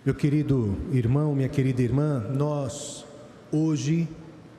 Meu querido irmão, minha querida irmã, nós hoje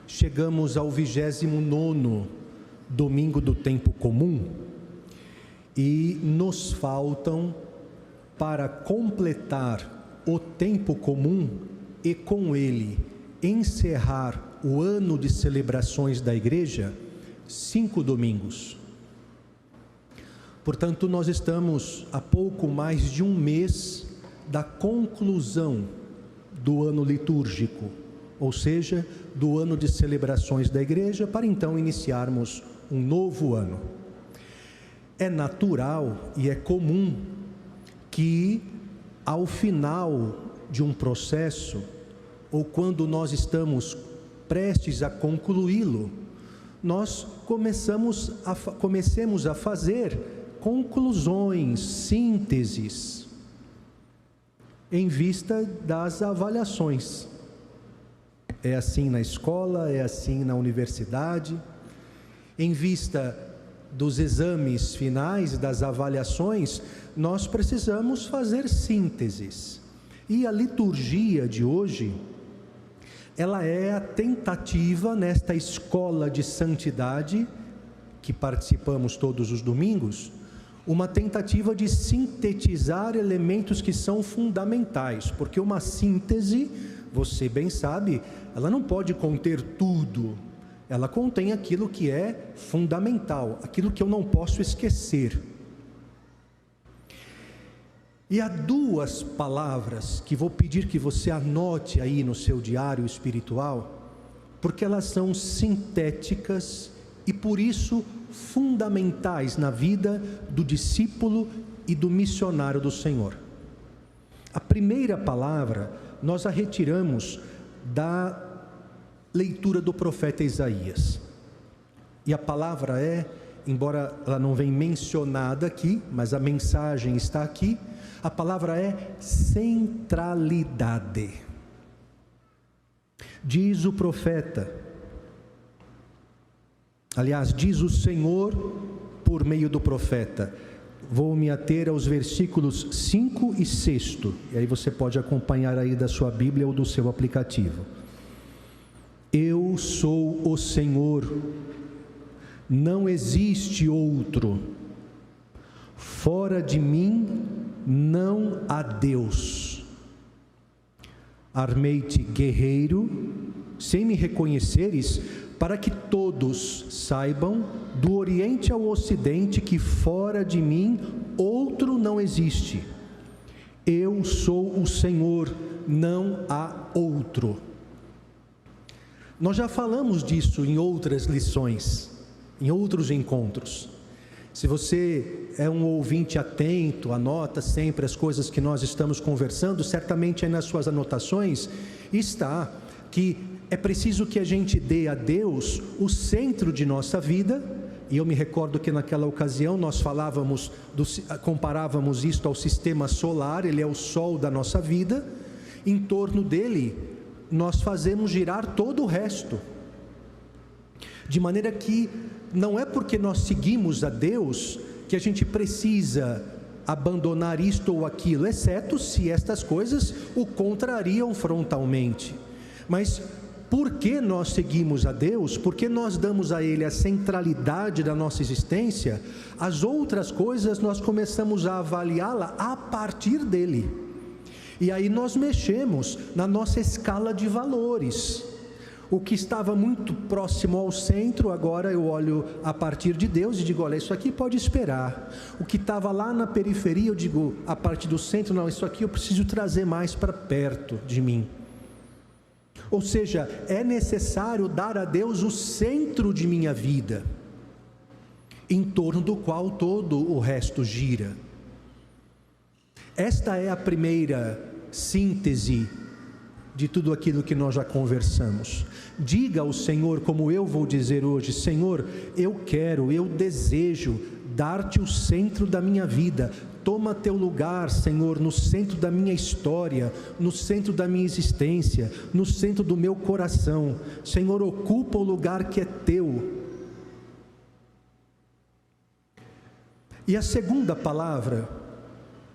chegamos ao 29º domingo do tempo comum e nos faltam, para completar o tempo comum e com ele encerrar o ano de celebrações da igreja, 5 domingos. Portanto, nós estamos há pouco mais de um mês da conclusão do ano litúrgico, ou seja, do ano de celebrações da igreja, para então iniciarmos um novo ano. É natural e é comum que ao final de um processo, ou quando nós estamos prestes a concluí-lo, nós comecemos a fazer conclusões, sínteses, em vista das avaliações. É assim na escola, é assim na universidade. Em vista dos exames finais, das avaliações, nós precisamos fazer sínteses. E a liturgia de hoje, ela é a tentativa, nesta escola de santidade, que participamos todos os domingos, uma tentativa de sintetizar elementos que são fundamentais, porque uma síntese, você bem sabe, ela não pode conter tudo, ela contém aquilo que é fundamental, aquilo que eu não posso esquecer. E há duas palavras que vou pedir que você anote aí no seu diário espiritual, porque elas são sintéticas e por isso fundamentais na vida do discípulo e do missionário do Senhor. A primeira palavra nós a retiramos da leitura do profeta Isaías, e a palavra é, embora ela não venha mencionada aqui, mas a mensagem está aqui, a palavra é centralidade. Diz o profeta, aliás, diz o Senhor por meio do profeta. Vou me ater aos versículos 5 e 6, e aí você pode acompanhar aí da sua Bíblia ou do seu aplicativo. Eu sou o Senhor, não existe outro, fora de mim não há Deus. Armei-te guerreiro, sem me reconheceres, para que todos saibam, do Oriente ao Ocidente, que fora de mim outro não existe. Eu sou o Senhor, não há outro. Nós já falamos disso em outras lições, em outros encontros. Se você é um ouvinte atento, anota sempre as coisas que nós estamos conversando, certamente aí nas suas anotações está que é preciso que a gente dê a Deus o centro de nossa vida. E eu me recordo que naquela ocasião nós comparávamos isto ao sistema solar, ele é o sol da nossa vida, em torno dele nós fazemos girar todo o resto, de maneira que não é porque nós seguimos a Deus que a gente precisa abandonar isto ou aquilo, exceto se estas coisas o contrariam frontalmente. Mas porque nós seguimos a Deus, porque nós damos a Ele a centralidade da nossa existência, as outras coisas nós começamos a avaliá-la a partir dele. E aí nós mexemos na nossa escala de valores. O que estava muito próximo ao centro, agora eu olho a partir de Deus e digo, olha, isso aqui pode esperar. O que estava lá na periferia, eu digo, a partir do centro, não, isso aqui eu preciso trazer mais para perto de mim. Ou seja, é necessário dar a Deus o centro de minha vida, em torno do qual todo o resto gira. Esta é a primeira síntese de tudo aquilo que nós já conversamos. Diga ao Senhor, como eu vou dizer hoje, Senhor, eu desejo dar-te o centro da minha vida. Toma teu lugar, Senhor, no centro da minha história, no centro da minha existência, no centro do meu coração. Senhor, ocupa o lugar que é teu. E a segunda palavra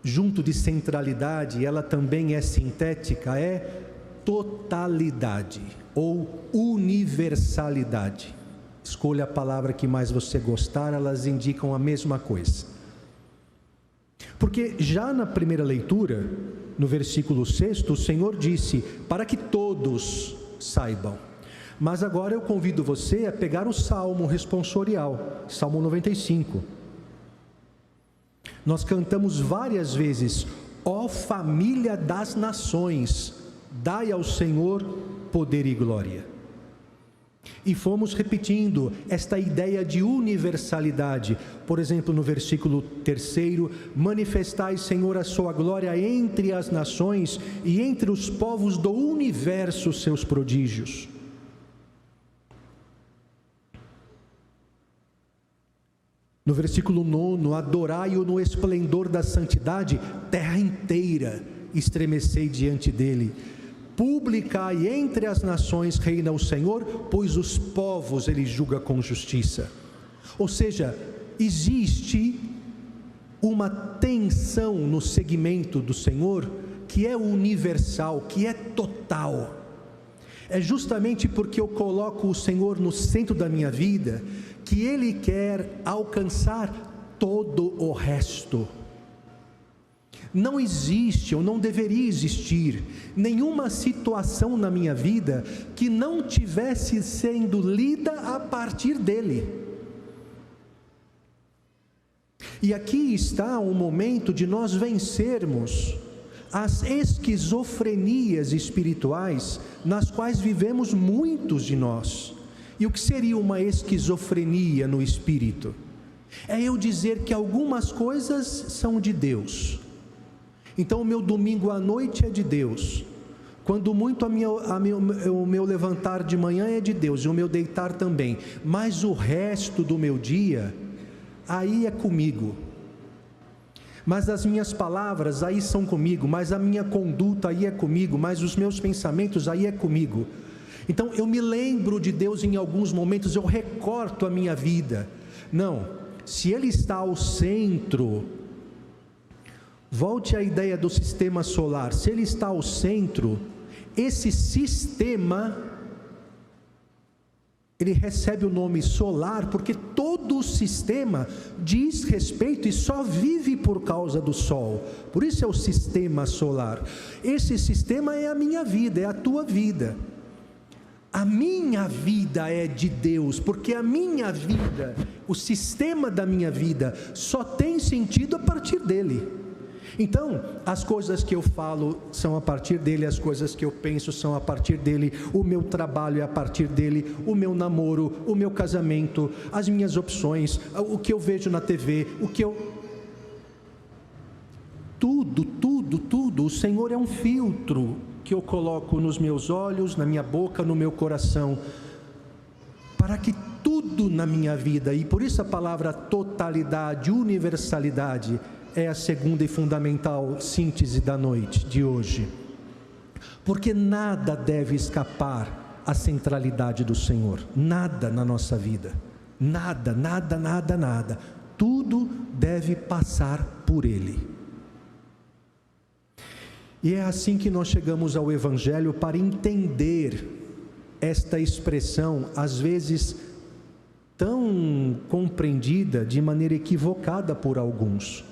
junto de centralidade, ela também é sintética, é totalidade ou universalidade. Escolha a palavra que mais você gostar, elas indicam a mesma coisa. Porque já na primeira leitura, no versículo 6, o Senhor disse, para que todos saibam. Mas agora eu convido você a pegar o Salmo responsorial, Salmo 95. Nós cantamos várias vezes, ó família das nações, dai ao Senhor poder e glória. E fomos repetindo esta ideia de universalidade. Por exemplo, no versículo 3, manifestai, Senhor, a sua glória entre as nações e entre os povos do universo seus prodígios. No versículo 9, adorai-o no esplendor da santidade, terra inteira estremecei diante dele. Publicai entre as nações reina o Senhor, pois os povos ele julga com justiça. Ou seja, existe uma tensão no segmento do Senhor que é universal, que é total. É justamente porque eu coloco o Senhor no centro da minha vida que Ele quer alcançar todo o resto. Não existe, ou não deveria existir, nenhuma situação na minha vida que não tivesse sendo lida a partir dele. E aqui está um momento de nós vencermos as esquizofrenias espirituais nas quais vivemos muitos de nós. E o que seria uma esquizofrenia no espírito? É eu dizer que algumas coisas são de Deus. Então o meu domingo à noite é de Deus. Quando muito o meu levantar de manhã é de Deus, e o meu deitar também. Mas o resto do meu dia, aí é comigo. Mas as minhas palavras aí são comigo, mas a minha conduta aí é comigo, mas os meus pensamentos aí é comigo. Então eu me lembro de Deus em alguns momentos, eu recorto a minha vida. Não, se Ele está ao centro, volte à ideia do sistema solar. Se Ele está ao centro, esse sistema, ele recebe o nome solar, porque todo o sistema diz respeito e só vive por causa do Sol. Por isso é o sistema solar. Esse sistema é a minha vida, é a tua vida. A minha vida é de Deus, porque a minha vida, o sistema da minha vida, só tem sentido a partir dele. Então, as coisas que eu falo são a partir dele, as coisas que eu penso são a partir dele, o meu trabalho é a partir dele, o meu namoro, o meu casamento, as minhas opções, o que eu vejo na TV, tudo, o Senhor é um filtro que eu coloco nos meus olhos, na minha boca, no meu coração, para que tudo na minha vida, e por isso a palavra totalidade, universalidade, é a segunda e fundamental síntese da noite de hoje, porque nada deve escapar à centralidade do Senhor, nada na nossa vida, nada, tudo deve passar por Ele. E é assim que nós chegamos ao Evangelho para entender esta expressão, às vezes tão compreendida de maneira equivocada por alguns.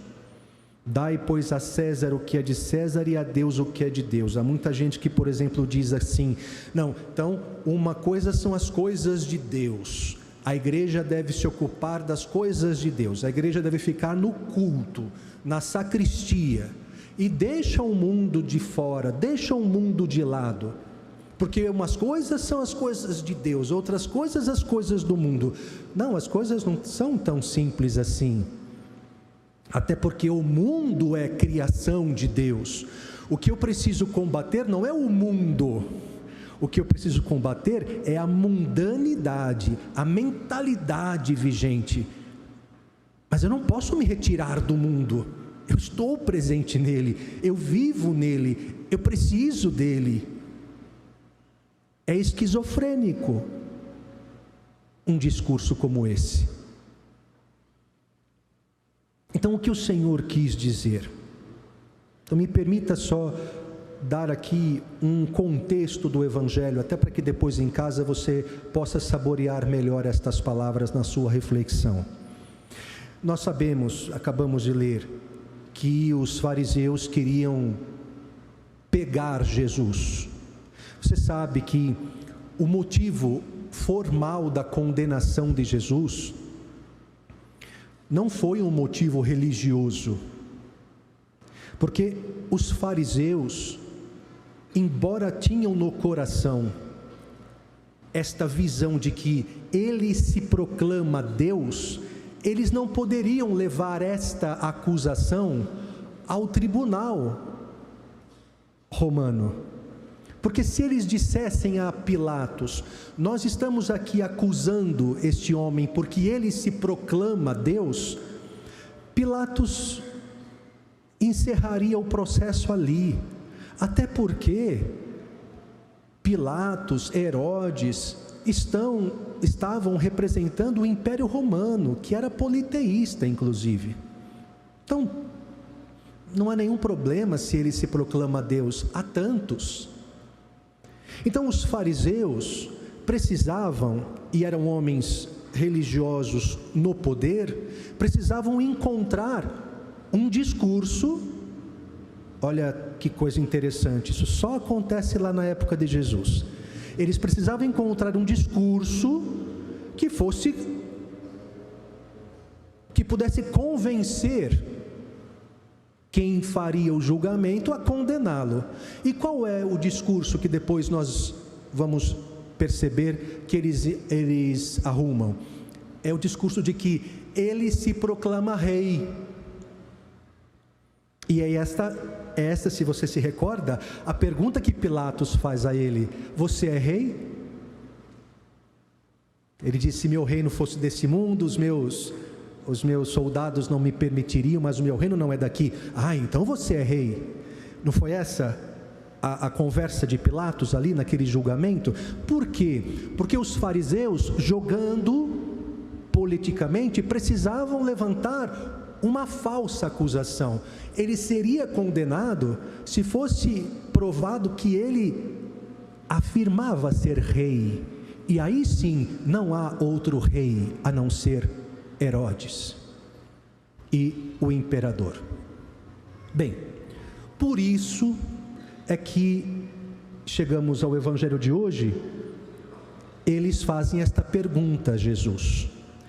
Dai, pois, a César o que é de César e a Deus o que é de Deus. Há muita gente que, por exemplo, diz assim, não, então, uma coisa são as coisas de Deus, a igreja deve se ocupar das coisas de Deus, a igreja deve ficar no culto, na sacristia, e deixa o mundo de fora, deixa o mundo de lado, porque umas coisas são as coisas de Deus, outras coisas as coisas do mundo. Não, as coisas não são tão simples assim, até porque o mundo é criação de Deus. O que eu preciso combater não é o mundo, o que eu preciso combater é a mundanidade, a mentalidade vigente. Mas eu não posso me retirar do mundo, eu estou presente nele, eu vivo nele, eu preciso dele. É esquizofrênico um discurso como esse. Então, o que o Senhor quis dizer? Então me permita só dar aqui um contexto do Evangelho, até para que depois em casa você possa saborear melhor estas palavras na sua reflexão. Nós sabemos, acabamos de ler, que os fariseus queriam pegar Jesus. Você sabe que o motivo formal da condenação de Jesus não foi um motivo religioso, porque os fariseus, embora tinham no coração esta visão de que ele se proclama Deus, eles não poderiam levar esta acusação ao tribunal romano. Porque se eles dissessem a Pilatos: nós estamos aqui acusando este homem porque ele se proclama Deus, Pilatos encerraria o processo ali. Até porque Pilatos, Herodes, estavam representando o Império Romano, que era politeísta, inclusive. Então, não há nenhum problema se ele se proclama Deus. Há tantos. Então, os fariseus precisavam, e eram homens religiosos no poder, precisavam encontrar um discurso. Olha que coisa interessante, isso só acontece lá na época de Jesus. Eles precisavam encontrar um discurso que pudesse convencer quem faria o julgamento a condená-lo. E qual é o discurso que depois nós vamos perceber que eles arrumam? É o discurso de que ele se proclama rei. E é esta, se você se recorda, a pergunta que Pilatos faz a ele: você é rei? Ele disse: se meu reino fosse desse mundo, os meus soldados não me permitiriam, mas o meu reino não é daqui. Ah, então você é rei. Não foi essa a conversa de Pilatos ali naquele julgamento? Por quê? Porque os fariseus, jogando politicamente, precisavam levantar uma falsa acusação. Ele seria condenado se fosse provado que ele afirmava ser rei, e aí sim não há outro rei a não ser Herodes e o imperador. Bem, por isso é que chegamos ao Evangelho de hoje. Eles fazem esta pergunta a Jesus: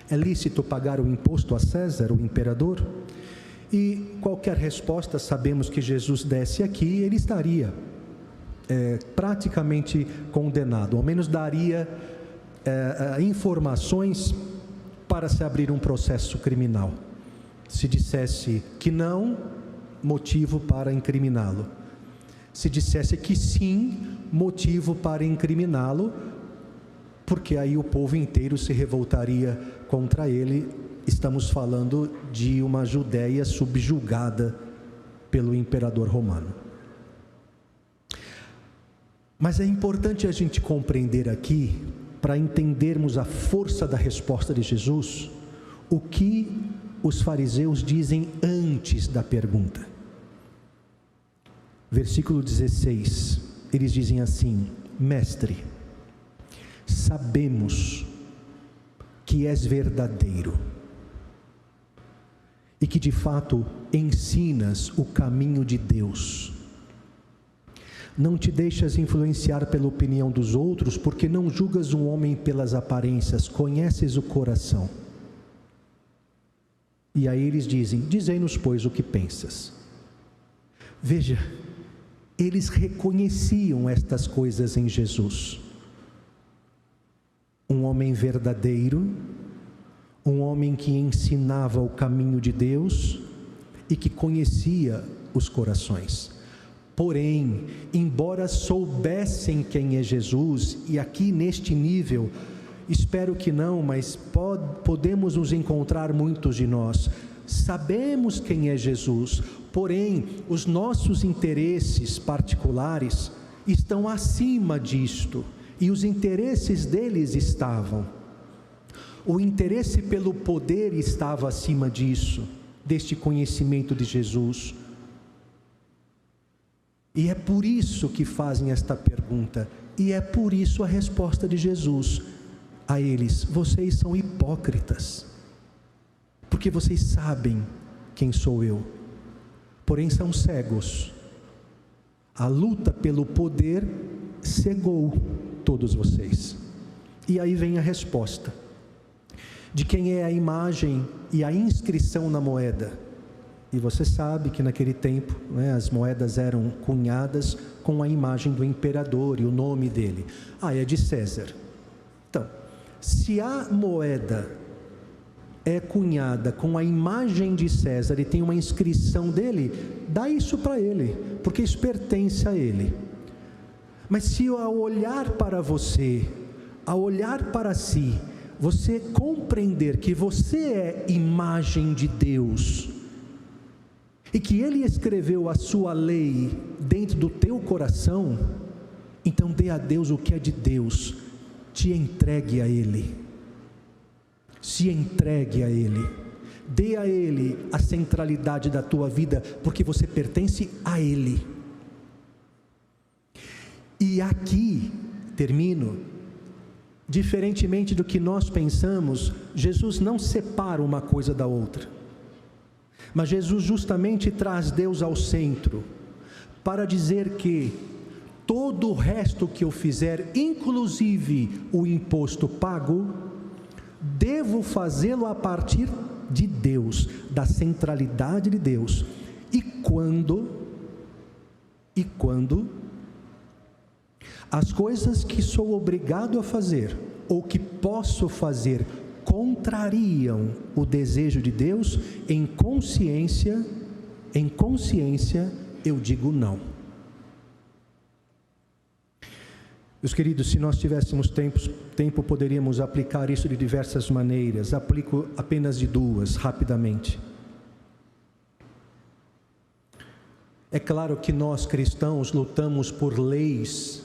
é lícito pagar o imposto a César, o imperador? E qualquer resposta, sabemos que Jesus desse aqui, ele estaria praticamente condenado, ao menos daria informações para se abrir um processo criminal. Se dissesse que não, motivo para incriminá-lo. Se dissesse que sim, motivo para incriminá-lo, porque aí o povo inteiro se revoltaria contra ele. Estamos falando de uma Judéia subjugada pelo imperador romano. Mas é importante a gente compreender aqui, para entendermos a força da resposta de Jesus, o que os fariseus dizem antes da pergunta. Versículo 16, eles dizem assim: mestre, sabemos que és verdadeiro e que de fato ensinas o caminho de Deus. Não te deixas influenciar pela opinião dos outros, porque não julgas um homem pelas aparências, conheces o coração. E aí eles dizem: dizei-nos, pois, o que pensas. Veja, eles reconheciam estas coisas em Jesus. Um homem verdadeiro, um homem que ensinava o caminho de Deus e que conhecia os corações. Porém, embora soubessem quem é Jesus, e aqui neste nível, espero que não, mas podemos nos encontrar muitos de nós, sabemos quem é Jesus, porém, os nossos interesses particulares estão acima disto, e os interesses deles estavam. O interesse pelo poder estava acima disso, deste conhecimento de Jesus. E é por isso que fazem esta pergunta, e é por isso a resposta de Jesus a eles: vocês são hipócritas, porque vocês sabem quem sou eu, porém são cegos. A luta pelo poder cegou todos vocês. E aí vem a resposta de quem é a imagem e a inscrição na moeda. E você sabe que naquele tempo, as moedas eram cunhadas com a imagem do imperador e o nome dele. É de César. Então, se a moeda é cunhada com a imagem de César e tem uma inscrição dele, dá isso para ele, porque isso pertence a ele. Mas se ao olhar para você, ao olhar para si, você compreender que você é imagem de Deus, e que Ele escreveu a sua lei dentro do teu coração, então dê a Deus o que é de Deus, te entregue a Ele, se entregue a Ele, dê a Ele a centralidade da tua vida, porque você pertence a Ele. E aqui, termino, diferentemente do que nós pensamos, Jesus não separa uma coisa da outra, mas Jesus justamente traz Deus ao centro, para dizer que todo o resto que eu fizer, inclusive o imposto pago, devo fazê-lo a partir de Deus, da centralidade de Deus. E quando as coisas que sou obrigado a fazer, ou que posso fazer, contrariam o desejo de Deus, em consciência eu digo não. Meus queridos, se nós tivéssemos tempo, poderíamos aplicar isso de diversas maneiras. Aplico apenas de duas, rapidamente. É claro que nós cristãos lutamos por leis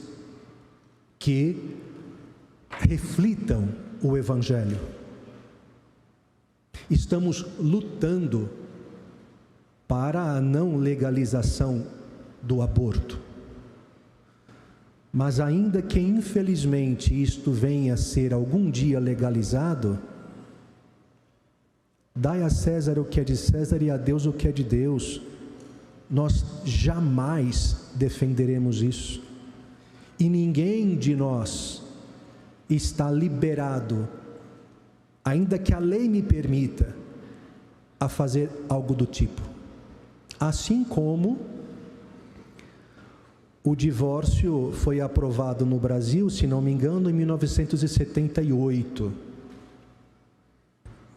que reflitam o Evangelho. Estamos lutando para a não legalização do aborto. Mas ainda que infelizmente isto venha a ser algum dia legalizado, dai a César o que é de César e a Deus o que é de Deus. Nós jamais defenderemos isso. E ninguém de nós está liberado, ainda que a lei me permita, a fazer algo do tipo. Assim como o divórcio foi aprovado no Brasil, se não me engano, em 1978.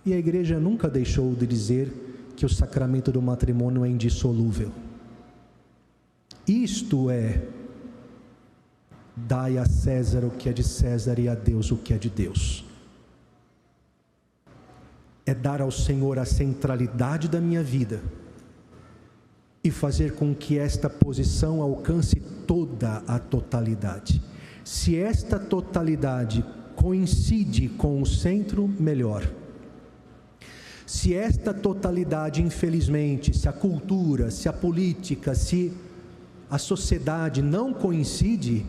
E a igreja nunca deixou de dizer que o sacramento do matrimônio é indissolúvel. Isto é, dai a César o que é de César e a Deus o que é de Deus. É dar ao Senhor a centralidade da minha vida e fazer com que esta posição alcance toda a totalidade. Se esta totalidade coincide com o centro, melhor. Se esta totalidade, infelizmente, se a cultura, se a política, se a sociedade não coincide,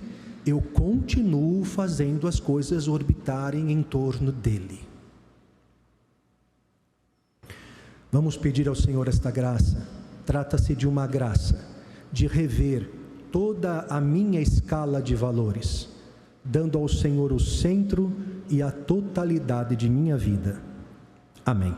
eu continuo fazendo as coisas orbitarem em torno dele. Vamos pedir ao Senhor esta graça. Trata-se de uma graça, de rever toda a minha escala de valores, dando ao Senhor o centro e a totalidade de minha vida. Amém.